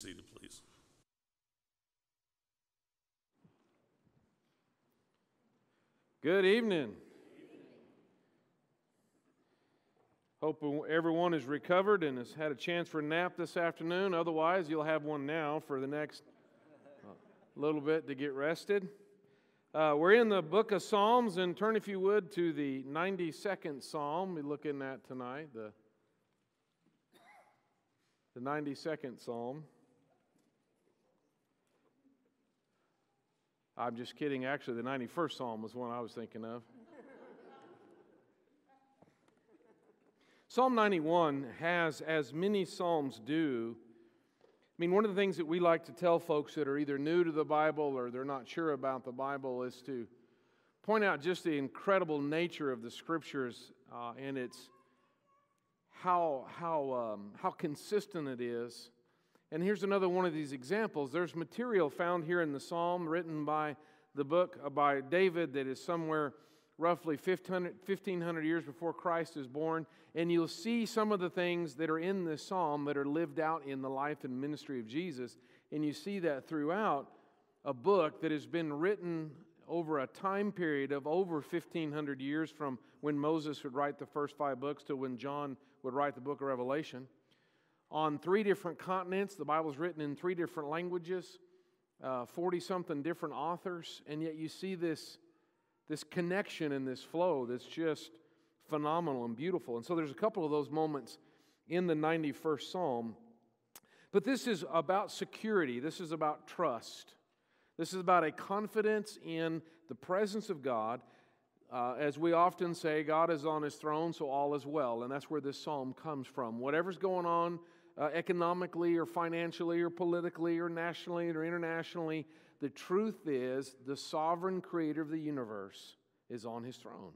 Seated, please. Good evening. Hope everyone is recovered and has had a chance for a nap this afternoon. Otherwise, you'll have one now for the next little bit to get rested. We're in the book of Psalms, and turn, if you would, to the 92nd Psalm we're looking at tonight, the 92nd Psalm. I'm just kidding. Actually, the 91st Psalm was one I was thinking of. Psalm 91 has, as many Psalms do, one of the things that we like to tell folks that are either new to the Bible or they're not sure about the Bible is to point out just the incredible nature of the Scriptures and its how consistent it is. And here's another one of these examples. There's material found here in the Psalm written by by David that is somewhere roughly 1,500 years before Christ is born. And you'll see some of the things that are in this Psalm that are lived out in the life and ministry of Jesus. And you see that throughout a book that has been written over a time period of over 1,500 years, from when Moses would write the first 5 books to when John would write the book of Revelation. On 3 different continents, the Bible's written in 3 different languages, 40-something different authors, and yet you see this connection and this flow that's just phenomenal and beautiful. And so there's a couple of those moments in the 91st Psalm. But this is about security. This is about trust. This is about a confidence in the presence of God. As we often say, God is on His throne, so all is well. And that's where this psalm comes from. Whatever's going on economically or financially or politically or nationally or internationally, the truth is the sovereign creator of the universe is on His throne.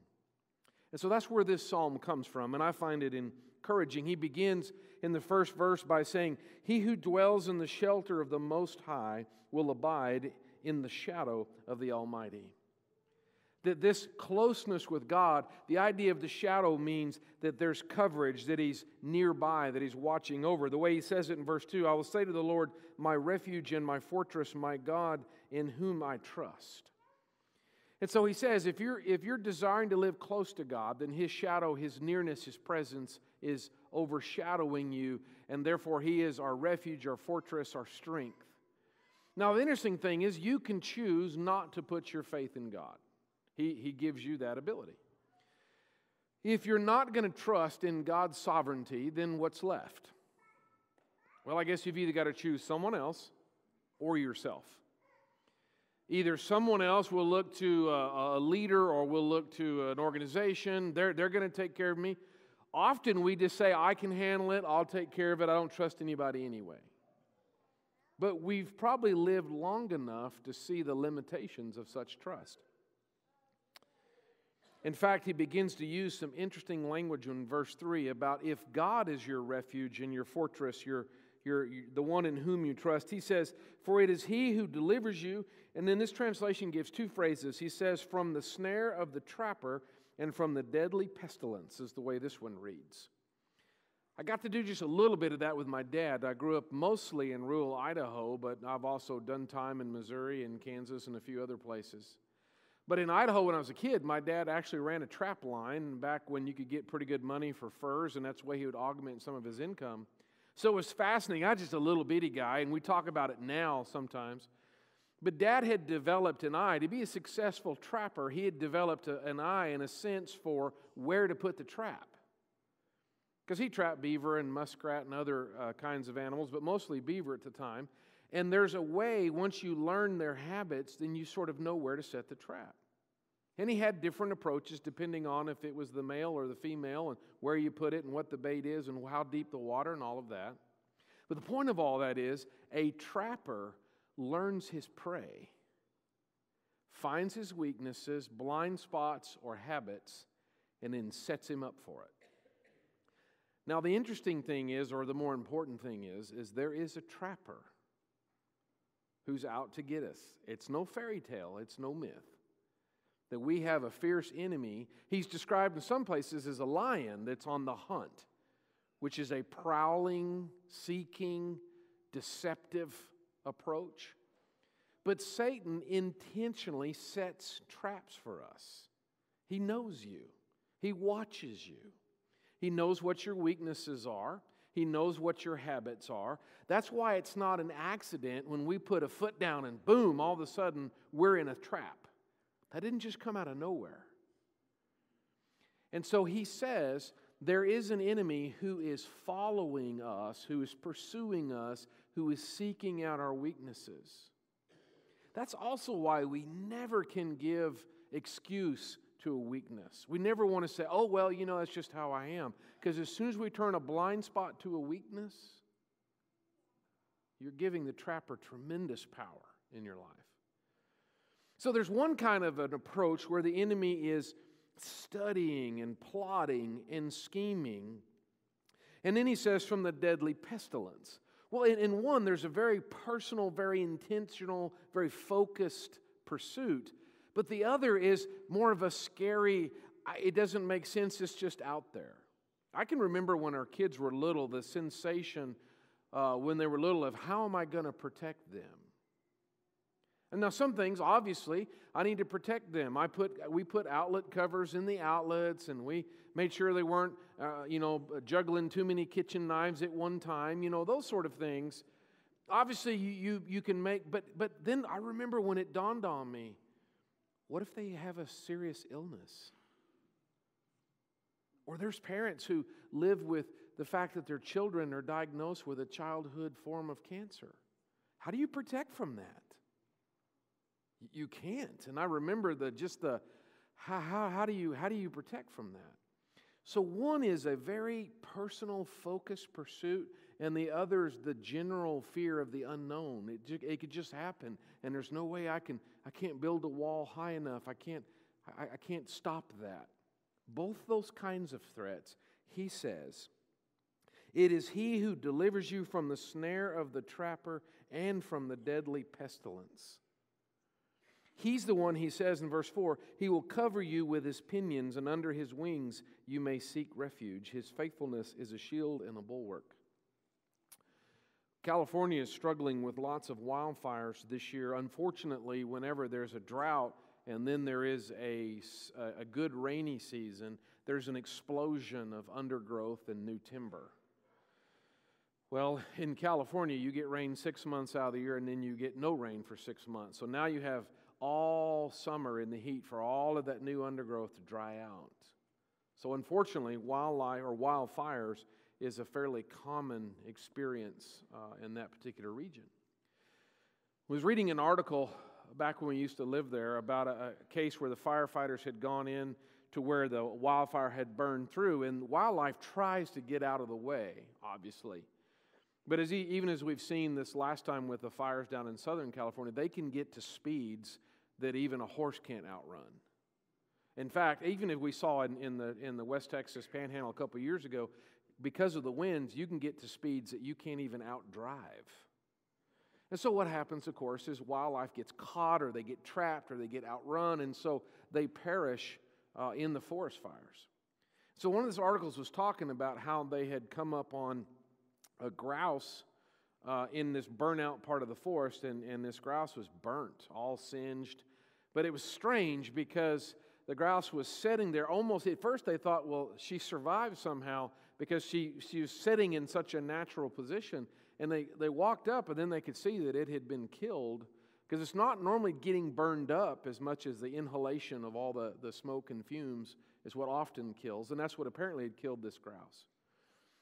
And so that's where this psalm comes from, and I find it encouraging. He begins in the first verse by saying, "He who dwells in the shelter of the Most High will abide in the shadow of the Almighty." That this closeness with God, the idea of the shadow means that there's coverage, that He's nearby, that He's watching over. The way He says it in verse 2, "I will say to the Lord, my refuge and my fortress, my God, in whom I trust." And so He says, if you're desiring to live close to God, then His shadow, His nearness, His presence is overshadowing you, and therefore He is our refuge, our fortress, our strength. Now, the interesting thing is you can choose not to put your faith in God. He gives you that ability. If you're not going to trust in God's sovereignty, then what's left? Well, I guess you've either got to choose someone else or yourself. Either someone else will look to a leader or will look to an organization. They're going to take care of me. Often we just say, I can handle it, I'll take care of it, I don't trust anybody anyway. But we've probably lived long enough to see the limitations of such trust. In fact, he begins to use some interesting language in verse 3 about if God is your refuge and your fortress, the one in whom you trust. He says, "For it is He who delivers you." And then this translation gives 2 phrases. He says, "From the snare of the trapper and from the deadly pestilence," is the way this one reads. I got to do just a little bit of that with my dad. I grew up mostly in rural Idaho, but I've also done time in Missouri and Kansas and a few other places. But in Idaho, when I was a kid, my dad actually ran a trap line back when you could get pretty good money for furs, and that's the way he would augment some of his income. So it was fascinating. I was just a little bitty guy, and we talk about it now sometimes. But Dad had developed an eye. To be a successful trapper, he had developed an eye and a sense for where to put the trap. Because he trapped beaver and muskrat and other kinds of animals, but mostly beaver at the time. And there's a way, once you learn their habits, then you sort of know where to set the trap. And he had different approaches depending on if it was the male or the female and where you put it and what the bait is and how deep the water and all of that. But the point of all that is a trapper learns his prey, finds his weaknesses, blind spots, or habits, and then sets him up for it. Now, the interesting thing is, or the more important thing is there is a trapper who's out to get us. It's no fairy tale. It's no myth. That we have a fierce enemy. He's described in some places as a lion that's on the hunt, which is a prowling, seeking, deceptive approach. But Satan intentionally sets traps for us. He knows you. He watches you. He knows what your weaknesses are. He knows what your habits are. That's why it's not an accident when we put a foot down and boom, all of a sudden we're in a trap. That didn't just come out of nowhere. And so he says there is an enemy who is following us, who is pursuing us, who is seeking out our weaknesses. That's also why we never can give excuse to a weakness. We never want to say, oh, well, that's just how I am. Because as soon as we turn a blind spot to a weakness, you're giving the trapper tremendous power in your life. So there's one kind of an approach where the enemy is studying and plotting and scheming. And then he says, from the deadly pestilence. Well, in one, there's a very personal, very intentional, very focused pursuit. But the other is more of a scary, it doesn't make sense, it's just out there. I can remember when our kids were little, the sensation when they were little of how am I going to protect them? And now some things, obviously, I need to protect them. We put outlet covers in the outlets, and we made sure they weren't, juggling too many kitchen knives at one time. Those sort of things. Obviously, you can make, but then I remember when it dawned on me, what if they have a serious illness? Or there's parents who live with the fact that their children are diagnosed with a childhood form of cancer. How do you protect from that? You can't. And I remember how do you protect from that? So one is a very personal, focused pursuit, and the other is the general fear of the unknown. It could just happen, and there's no way I can't build a wall high enough. I can't stop that. Both those kinds of threats, he says, it is he who delivers you from the snare of the trapper and from the deadly pestilence. He's the one, he says in verse 4, he will cover you with his pinions, and under his wings you may seek refuge. His faithfulness is a shield and a bulwark. California is struggling with lots of wildfires this year. Unfortunately, whenever there's a drought and then there is a good rainy season, there's an explosion of undergrowth and new timber. Well, in California, you get rain 6 months out of the year, and then you get no rain for 6 months. So now you have all summer in the heat for all of that new undergrowth to dry out. So unfortunately, wildfires is a fairly common experience in that particular region. I was reading an article back when we used to live there about a case where the firefighters had gone in to where the wildfire had burned through, and wildlife tries to get out of the way, obviously. But even as we've seen this last time with the fires down in Southern California, they can get to speeds that even a horse can't outrun. In fact, even if we saw in the West Texas Panhandle a couple years ago, because of the winds, you can get to speeds that you can't even outdrive. And so what happens, of course, is wildlife gets caught, or they get trapped, or they get outrun, and so they perish in the forest fires. So one of these articles was talking about how they had come up on a grouse in this burnout part of the forest, and this grouse was burnt, all singed. But it was strange because the grouse was sitting there almost, at first they thought, well, she survived somehow because she was sitting in such a natural position. And they walked up, and then they could see that it had been killed, because it's not normally getting burned up as much as the inhalation of all the smoke and fumes is what often kills. And that's what apparently had killed this grouse.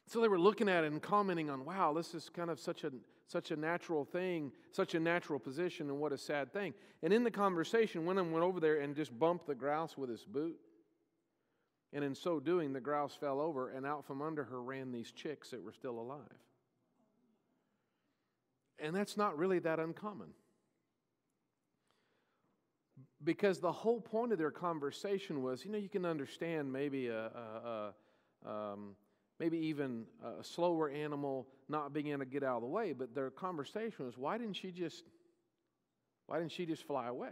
So they were looking at it and commenting on, wow, this is kind of such a natural thing, such a natural position, and what a sad thing. And in the conversation, one of them went over there and just bumped the grouse with his boot. And in so doing, the grouse fell over, and out from under her ran these chicks that were still alive. And that's not really that uncommon. Because the whole point of their conversation was, you can understand maybe maybe even a slower animal not being able to get out of the way, but their conversation was, why didn't she just fly away?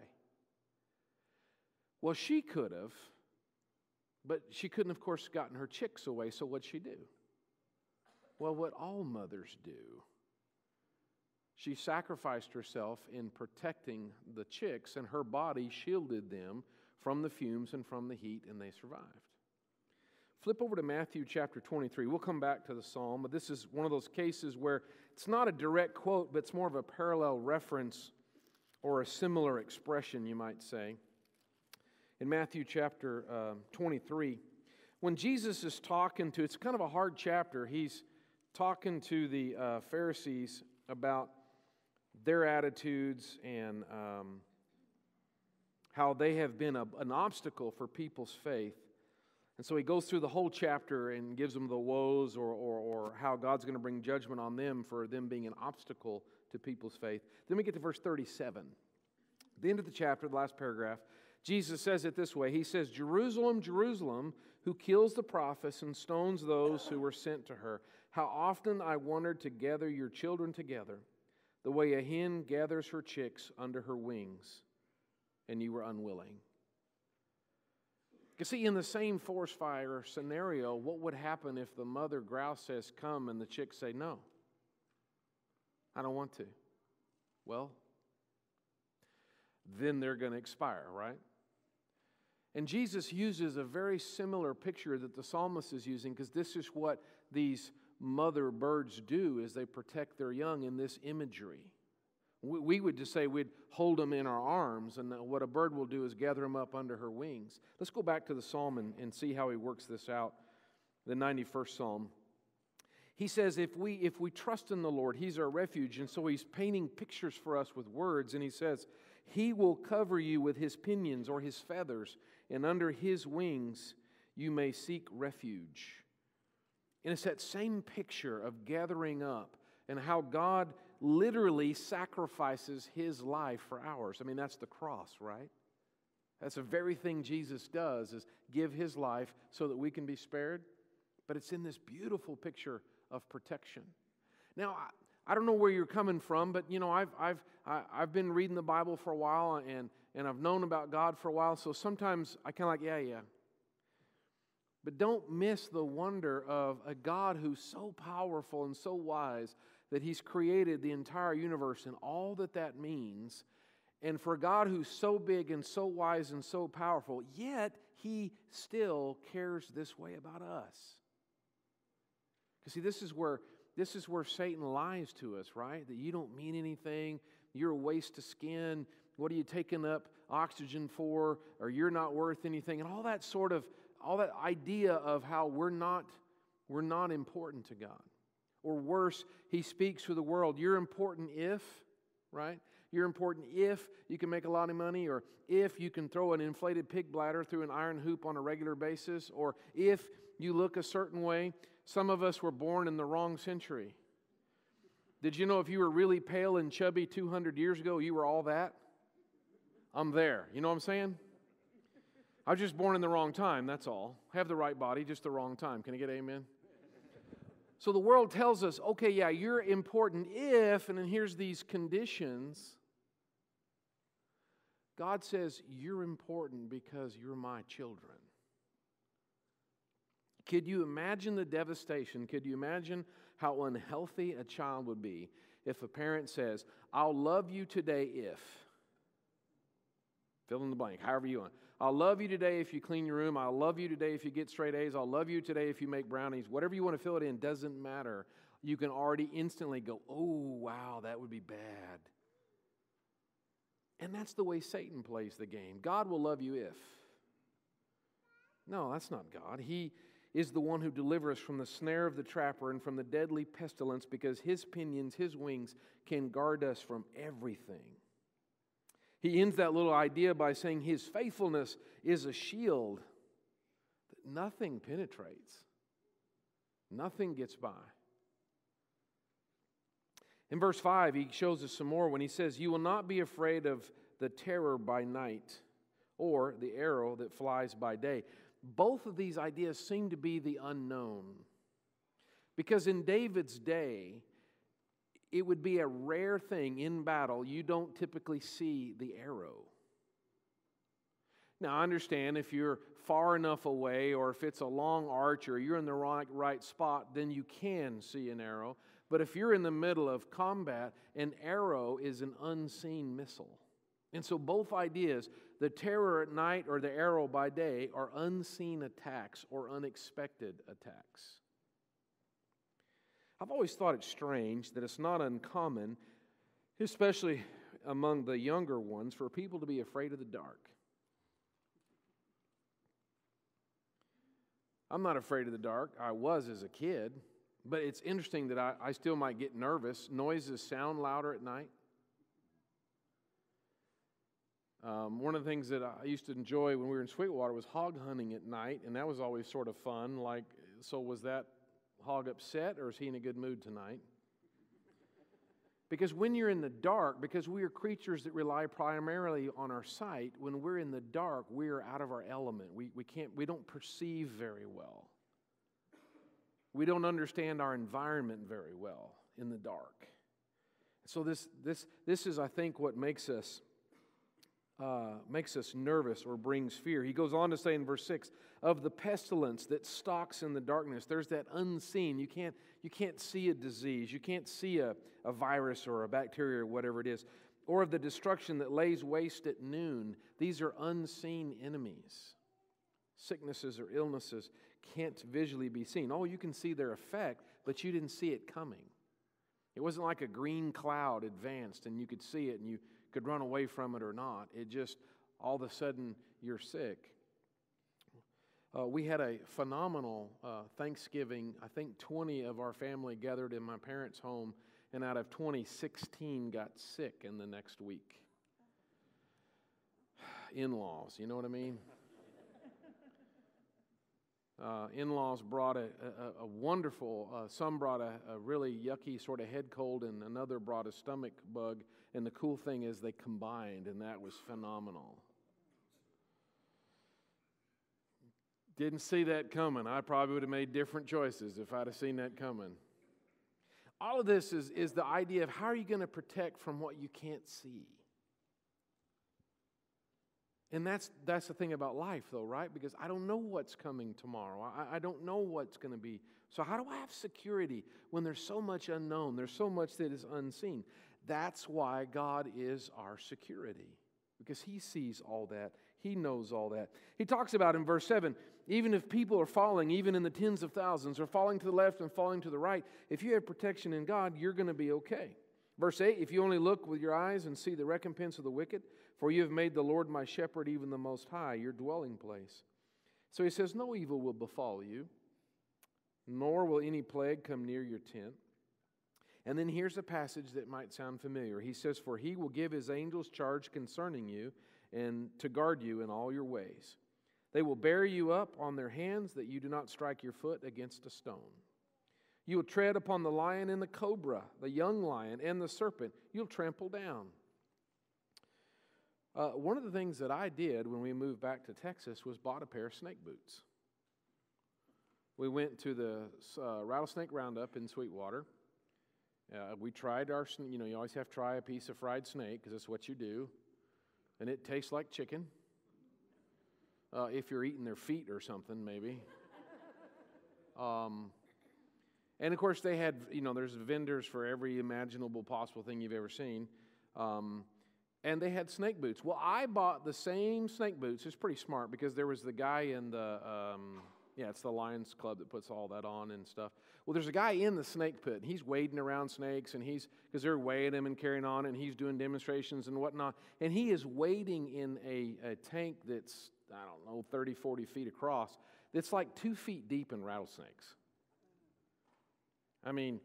Well, she could have, but she couldn't, of course, gotten her chicks away, so what'd she do? Well, what all mothers do, She sacrificed herself in protecting the chicks, and her body shielded them from the fumes and from the heat, and they survived. Flip over to Matthew chapter 23. We'll come back to the psalm, but this is one of those cases where it's not a direct quote, but it's more of a parallel reference or a similar expression, you might say. In Matthew chapter 23, when Jesus is talking to, it's kind of a hard chapter, he's talking to the Pharisees about their attitudes and how they have been an obstacle for people's faith. And so he goes through the whole chapter and gives them the woes or how God's going to bring judgment on them for them being an obstacle to people's faith. Then we get to verse 37. At the end of the chapter, the last paragraph, Jesus says it this way. He says, "Jerusalem, Jerusalem, who kills the prophets and stones those who were sent to her. How often I wondered to gather your children together, the way a hen gathers her chicks under her wings, and you were unwilling." You see, in the same forest fire scenario, what would happen if the mother grouse says, "Come," and the chicks say, "No, I don't want to"? Well, then they're going to expire, right? And Jesus uses a very similar picture that the psalmist is using, because this is what these mother birds do, is they protect their young in this imagery. We would just say we'd hold them in our arms, and what a bird will do is gather them up under her wings. Let's go back to the psalm and see how he works this out. The 91st Psalm. He says if we trust in the Lord, He's our refuge. And so He's painting pictures for us with words. And He says, He will cover you with His pinions or His feathers, and under His wings you may seek refuge. And it's that same picture of gathering up and how God literally sacrifices His life for ours. I mean, that's the cross, right? That's the very thing Jesus does, is give His life so that we can be spared. But it's in this beautiful picture of protection. Now, I don't know where you're coming from, but you know, I've been reading the Bible for a while, and I've known about God for a while, so sometimes I kind of like, yeah. But don't miss the wonder of a God who's so powerful and so wise that He's created the entire universe and all that that means. And for God who's so big and so wise and so powerful, yet He still cares this way about us. Because see, this is where Satan lies to us, right? That you don't mean anything, you're a waste of skin, what are you taking up oxygen for, or you're not worth anything, and all that idea of how we're not important to God. Or worse, he speaks to the world. You're important if, right? You're important if you can make a lot of money, or if you can throw an inflated pig bladder through an iron hoop on a regular basis, or if you look a certain way. Some of us were born in the wrong century. Did you know if you were really pale and chubby 200 years ago, you were all that? I'm there. You know what I'm saying? I was just born in the wrong time, that's all. Have the right body, just the wrong time. Can I get amen? So the world tells us, okay, yeah, you're important if, and then here's these conditions. God says, you're important because you're my children. Could you imagine the devastation? Could you imagine how unhealthy a child would be if a parent says, I'll love you today if, fill in the blank, however you want. I'll love you today if you clean your room. I'll love you today if you get straight A's. I'll love you today if you make brownies. Whatever you want to fill it in doesn't matter. You can already instantly go, oh, wow, that would be bad. And that's the way Satan plays the game. God will love you if. No, that's not God. He is the one who delivers us from the snare of the trapper and from the deadly pestilence, because His pinions, His wings can guard us from everything. He ends that little idea by saying His faithfulness is a shield that nothing penetrates. Nothing gets by. In verse 5, he shows us some more when he says, you will not be afraid of the terror by night or the arrow that flies by day. Both of these ideas seem to be the unknown. Because in David's day, it would be a rare thing in battle. You don't typically see the arrow. Now, I understand if you're far enough away, or if it's a long arch, or you're in the right spot, then you can see an arrow. But if you're in the middle of combat, an arrow is an unseen missile. And so both ideas, the terror at night or the arrow by day, are unseen attacks or unexpected attacks. I've always thought it strange that it's not uncommon, especially among the younger ones, for people to be afraid of the dark. I'm not afraid of the dark. I was as a kid. But it's interesting that I still might get nervous. Noises sound louder at night. One of the things that I used to enjoy when we were in Sweetwater was hog hunting at night, and that was always sort of fun. Like, so was that hog upset, or is he in a good mood tonight? Because when you're in the dark, because we are creatures that rely primarily on our sight, when we're in the dark, we are out of our element. We don't perceive very well. We don't understand our environment very well in the dark. So this is, I think, what makes us nervous or brings fear. He goes on to say in verse 6, of the pestilence that stalks in the darkness. There's that unseen. You can't see a disease. You can't see a virus or a bacteria or whatever it is. Or of the destruction that lays waste at noon. These are unseen enemies. Sicknesses or illnesses can't visually be seen. Oh, you can see their effect, but you didn't see it coming. It wasn't like a green cloud advanced and you could see it and you could run away from it or not. It just, all of a sudden, you're sick. We had a phenomenal Thanksgiving. I think 20 of our family gathered in my parents' home, and out of 20, 16 got sick in the next week. In-laws, you know what I mean? In-laws brought a wonderful, some brought a really yucky sort of head cold, and another brought a stomach bug. And the cool thing is they combined, and that was phenomenal. Didn't see that coming. I probably would have made different choices if I'd have seen that coming. All of this is the idea of how are you going to protect from what you can't see? And that's the thing about life, though, right? Because I don't know what's coming tomorrow. I don't know what's going to be. So how do I have security when there's so much unknown? There's so much that is unseen. That's why God is our security, because He sees all that. He knows all that. He talks about in verse 7, even if people are falling, even in the tens of thousands, or falling to the left and falling to the right, if you have protection in God, you're going to be okay. Verse 8, if you only look with your eyes and see the recompense of the wicked, for you have made the Lord my shepherd, even the Most High, your dwelling place. So he says, no evil will befall you, nor will any plague come near your tent. And then here's a passage that might sound familiar. He says, for he will give his angels charge concerning you, and to guard you in all your ways. They will bear you up on their hands, that you do not strike your foot against a stone. You will tread upon the lion and the cobra, the young lion and the serpent. You'll trample down. One of the things that I did when we moved back to Texas was bought a pair of snake boots. We went to the rattlesnake roundup in Sweetwater. We tried our, you always have to try a piece of fried snake because that's what you do. And it tastes like chicken. If you're eating their feet or something, maybe. And of course they had, there's vendors for every imaginable possible thing you've ever seen. And they had snake boots. Well, I bought the same snake boots. It's pretty smart because there was the guy in the, it's the Lions Club that puts all that on and stuff. Well, there's a guy in the snake pit. And he's wading around snakes, and because they're weighing him and carrying on, and he's doing demonstrations and whatnot. And he is wading in a tank that's, 30, 40 feet across. That's like 2 feet deep in rattlesnakes. I mean,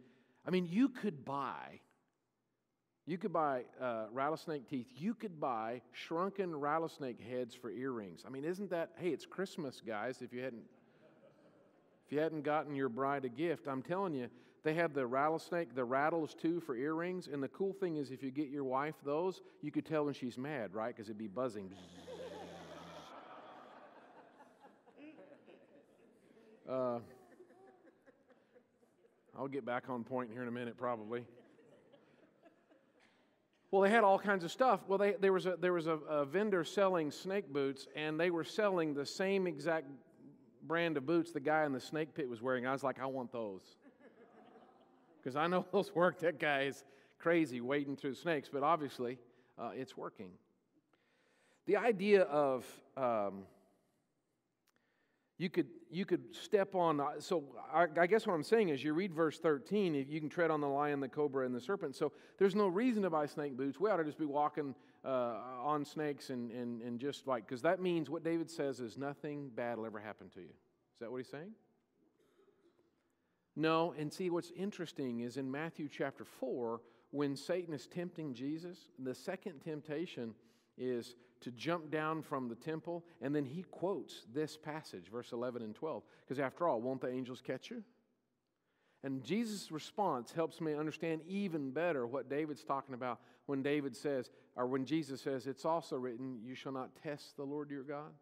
you could buy rattlesnake teeth. You could buy shrunken rattlesnake heads for earrings. I mean, isn't that, hey, it's Christmas, guys, if you hadn't gotten your bride a gift. I'm telling you, they have the rattlesnake, the rattles too for earrings. And the cool thing is if you get your wife those, you could tell when she's mad, right? Because it'd be buzzing. I'll get back on point here in a minute, probably. Well, they had all kinds of stuff. Well, there was a vendor selling snake boots, and they were selling the same exact brand of boots the guy in the snake pit was wearing. I was like, I want those. Because I know those work. That guy is crazy wading through snakes, but obviously it's working. The idea of you could step on. So I guess what I'm saying is, you read verse 13. If you can tread on the lion, the cobra, and the serpent. So there's no reason to buy snake boots. We ought to just be walking on snakes and just like, because that means what David says is nothing bad will ever happen to you. Is that what he's saying? No. And see, what's interesting is in Matthew chapter 4, when Satan is tempting Jesus, the second temptation is to jump down from the temple, and then he quotes this passage, verse 11 and 12, because after all, won't the angels catch you? And Jesus' response helps me understand even better what David's talking about when David says, or when Jesus says, it's also written, you shall not test the Lord your God.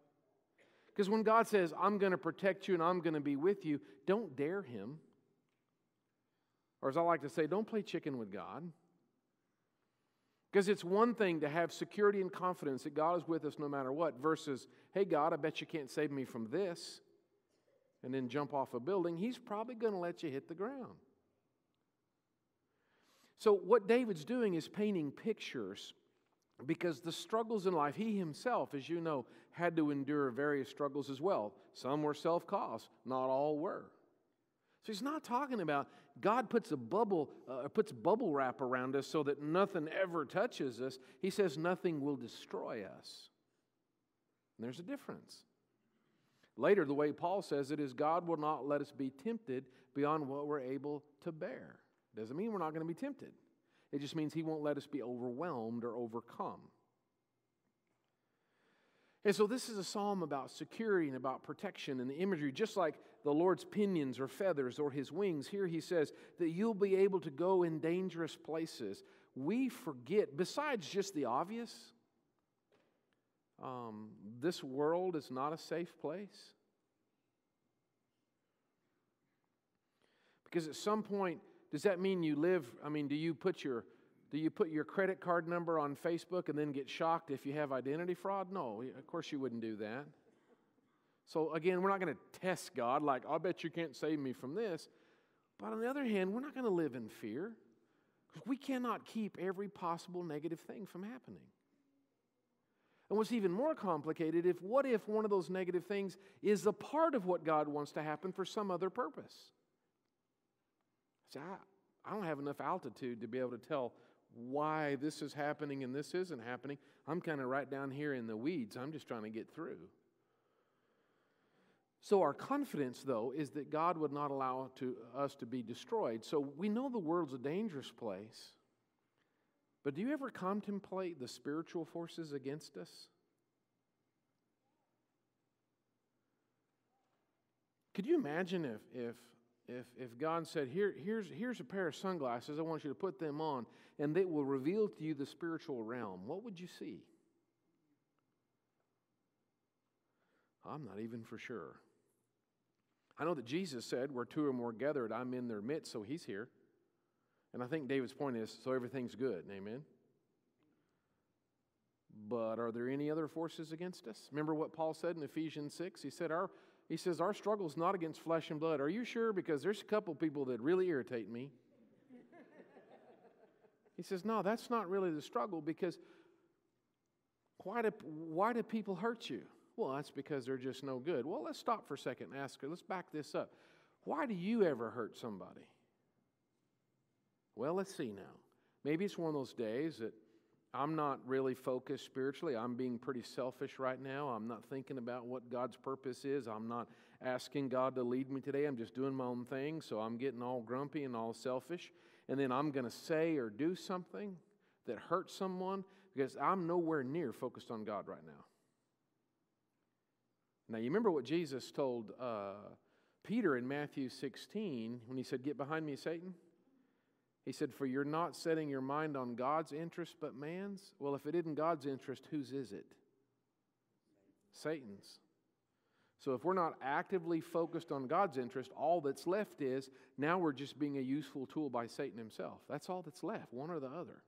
Because when God says, I'm going to protect you and I'm going to be with you, don't dare him. Or as I like to say, don't play chicken with God. Because it's one thing to have security and confidence that God is with us no matter what, versus, hey God, I bet you can't save me from this, and then jump off a building. He's probably going to let you hit the ground. So what David's doing is painting pictures, because the struggles in life, he himself, as you know, had to endure various struggles as well. Some were self-caused, not all were. So he's not talking about God puts bubble wrap around us so that nothing ever touches us. He says nothing will destroy us. And there's a difference. Later, the way Paul says it is, God will not let us be tempted beyond what we're able to bear. Doesn't mean we're not going to be tempted. It just means he won't let us be overwhelmed or overcome. And so this is a psalm about security and about protection and the imagery, just like the Lord's pinions or feathers or his wings. Here he says that you'll be able to go in dangerous places. We forget, besides just the obvious, this world is not a safe place. Because at some point, does that mean you live, do you put your credit card number on Facebook and then get shocked if you have identity fraud? No, of course you wouldn't do that. So again, we're not going to test God like, I'll bet you can't save me from this. But on the other hand, we're not going to live in fear, because we cannot keep every possible negative thing from happening. And what's even more complicated, what if one of those negative things is a part of what God wants to happen for some other purpose? See, I don't have enough altitude to be able to tell why this is happening and this isn't happening. I'm kind of right down here in the weeds. I'm just trying to get through. So our confidence, though, is that God would not allow us to be destroyed. So we know the world's a dangerous place. But do you ever contemplate the spiritual forces against us? Could you imagine if God said, here's a pair of sunglasses, I want you to put them on, and they will reveal to you the spiritual realm? What would you see? I'm not even for sure. I know that Jesus said, where two or more gathered, I'm in their midst, so he's here. And I think David's point is, so everything's good, amen? But are there any other forces against us? Remember what Paul said in Ephesians 6? He says, our struggle is not against flesh and blood. Are you sure? Because there's a couple people that really irritate me. He says, no, that's not really the struggle, because why do people hurt you? Well, that's because they're just no good. Well, let's stop for a second and ask her. Let's back this up. Why do you ever hurt somebody? Well, let's see now. Maybe it's one of those days that I'm not really focused spiritually. I'm being pretty selfish right now. I'm not thinking about what God's purpose is. I'm not asking God to lead me today. I'm just doing my own thing, so I'm getting all grumpy and all selfish. And then I'm going to say or do something that hurts someone because I'm nowhere near focused on God right now. Now, you remember what Jesus told Peter in Matthew 16 when he said, get behind me, Satan? He said, for you're not setting your mind on God's interest but man's. Well, if it isn't God's interest, whose is it? Satan's. So if we're not actively focused on God's interest, all that's left is now we're just being a useful tool by Satan himself. That's all that's left, one or the other.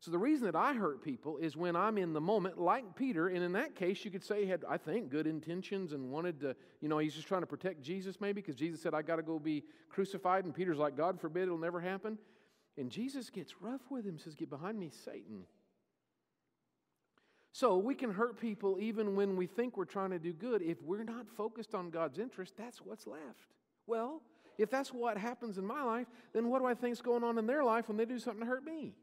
So the reason that I hurt people is when I'm in the moment, like Peter, and in that case, you could say he had, I think, good intentions and wanted to, he's just trying to protect Jesus maybe, because Jesus said, I got to go be crucified, and Peter's like, God forbid, it'll never happen. And Jesus gets rough with him, says, get behind me, Satan. So we can hurt people even when we think we're trying to do good. If we're not focused on God's interest, that's what's left. Well, if that's what happens in my life, then what do I think is going on in their life when they do something to hurt me?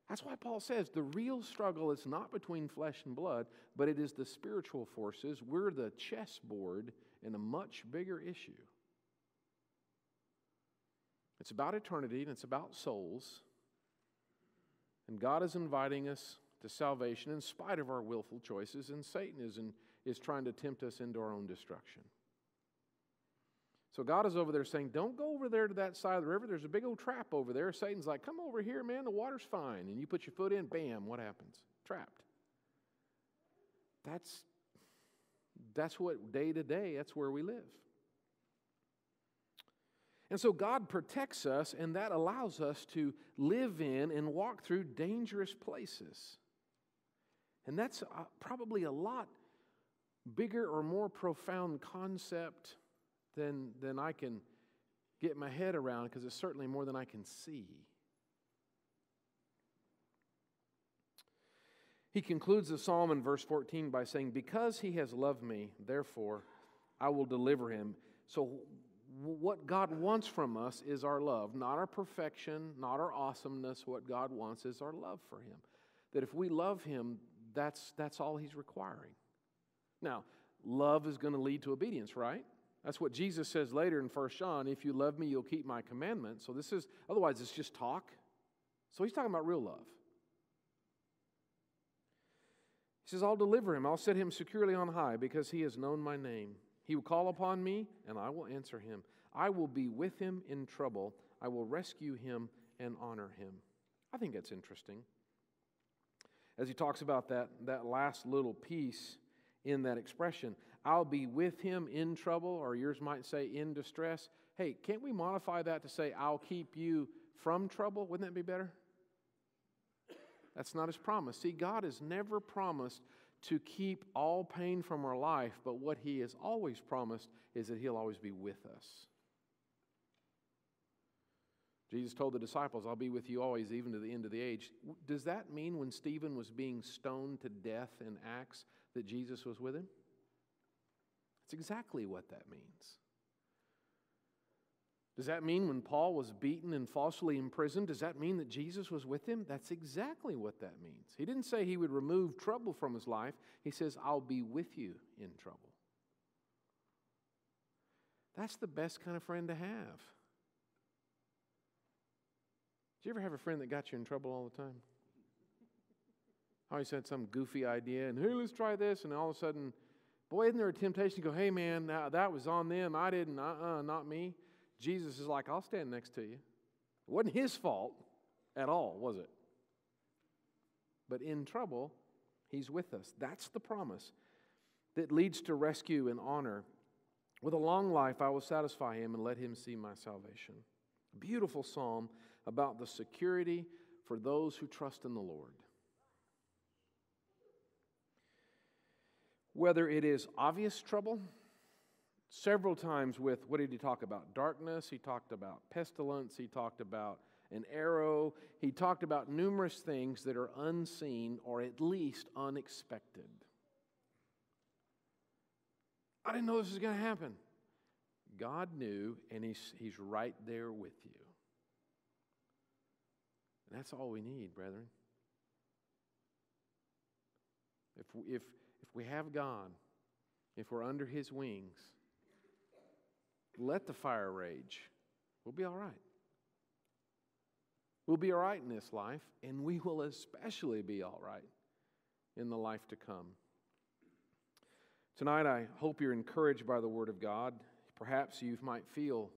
That's why Paul says the real struggle is not between flesh and blood, but it is the spiritual forces. We're the chessboard in a much bigger issue. It's about eternity and it's about souls. And God is inviting us to salvation in spite of our willful choices, and Satan is trying to tempt us into our own destruction. So God is over there saying, don't go over there to that side of the river. There's a big old trap over there. Satan's like, come over here, man. The water's fine. And you put your foot in, bam, what happens? Trapped. That's what day to day, that's where we live. And so God protects us, and that allows us to live in and walk through dangerous places. And that's probably a lot bigger or more profound concept than I can get my head around, because it's certainly more than I can see. He concludes the psalm in verse 14 by saying, because he has loved me, therefore I will deliver him. So what God wants from us is our love, not our perfection, not our awesomeness. What God wants is our love for him. That if we love him, that's all he's requiring. Now, love is going to lead to obedience, right? That's what Jesus says later in 1 John, if you love me, you'll keep my commandments. So otherwise it's just talk. So he's talking about real love. He says, I'll deliver him. I'll set him securely on high because he has known my name. He will call upon me and I will answer him. I will be with him in trouble. I will rescue him and honor him. I think that's interesting. As he talks about that last little piece in that expression, I'll be with him in trouble, or yours might say in distress. Hey, can't we modify that to say, I'll keep you from trouble? Wouldn't that be better? That's not his promise. See, God has never promised to keep all pain from our life, but what he has always promised is that he'll always be with us. Jesus told the disciples, I'll be with you always, even to the end of the age. Does that mean when Stephen was being stoned to death in Acts that Jesus was with him? That's exactly what that means. Does that mean when Paul was beaten and falsely imprisoned, does that mean that Jesus was with him? That's exactly what that means. He didn't say he would remove trouble from his life. He says, I'll be with you in trouble. That's the best kind of friend to have. Did you ever have a friend that got you in trouble all the time? Always had some goofy idea, and hey, let's try this, and all of a sudden, boy, isn't there a temptation to go, hey man, that was on them, I didn't, not me. Jesus is like, I'll stand next to you. It wasn't his fault at all, was it? But in trouble, he's with us. That's the promise that leads to rescue and honor. With a long life, I will satisfy him and let him see my salvation. A beautiful psalm about the security for those who trust in the Lord. Whether it is obvious trouble, several times with, what did he talk about? Darkness, he talked about pestilence, he talked about an arrow, he talked about numerous things that are unseen or at least unexpected. I didn't know this was going to happen. God knew, and he's right there with you. And that's all we need, brethren. If we have God, if we're under his wings, let the fire rage. We'll be all right. We'll be all right in this life, and we will especially be all right in the life to come. Tonight, I hope you're encouraged by the Word of God. Perhaps you might feel